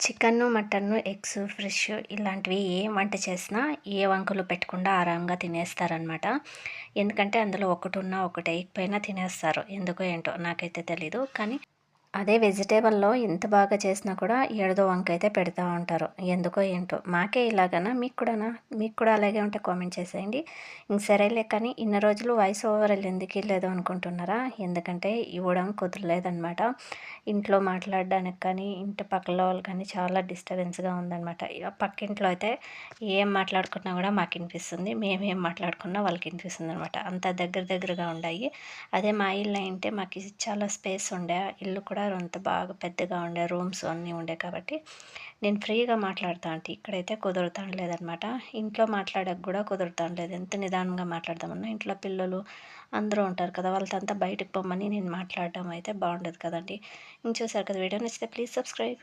Chicken, mutton, eggs, fish ఇలాంటివి ఏం వంట చేసినా ఏ వంకలు పెట్టకుండా ఆరాంగా తినేస్తారనమాట. ఎందుకంటే అందులో ఒకటున్నా, ఒకటేయకపోయినా తినేస్తారు. ఎందుకో ఏంటో నాకైతే తెలీదు. కానీ అదే వెజిటేబుల్‌లో ఎంత బాగా చేసినా కూడా ఏడదో వంకయితే పెడతా ఉంటారు. ఎందుకో ఏంటో! మాకే ఇలాగనా? మీకు కూడానా? మీకు కూడా అలాగే ఉంటే కామెంట్ చేసేయండి. ఇంక సరేలే కానీ ఇన్ని రోజులు వాయిస్ ఓవర్‌లు ఎందుకు ఇయలేదు అనుకుంటున్నారా? ఎందుకంటే ఇవ్వడం కుదరలేదనమాట. ఇంట్లో మాట్లాడడానికి కానీ, ఇంటి పక్కల వాళ్ళు కానీ చాలా డిస్టర్బెన్స్‌గా ఉందనమాట. పక్కింట్లో అయితే ఏం మాట్లాడుకున్నా కూడా మాకినిపిస్తుంది. మేమేం మాట్లాడుకున్నా వాళ్ళకినిపిస్తుందనమాట. అంత దగ్గర దగ్గరగా ఉండాయి. అదే మా ఇల్లు అయింటే మాకి చాలా స్పేస్ ఉండే. ఇల్లు కూడా అంత బాగా పెద్దగా ఉండే. రూమ్స్ అన్నీ ఉండే కాబట్టి నేను ఫ్రీగా మాట్లాడుతా ఇక్కడైతే కుదురుతాండ్లేదనమాట. ఇంట్లో మాట్లాడక గూడా కుదురుతాండ్లేదు. ఎంత నిదానంగా మాట్లాడదామన్నా ఇంట్లో పిల్లలు అందరూ ఉంటారు కదా! వాళ్ళతో అంతా బయటకి పొమ్మని నేను మాట్లాడడం అయితే బావుండదు కదండీ! ఇంక చూసారు కదా! వీడియో నచ్చితే ప్లీజ్ సబ్స్క్రైబ్.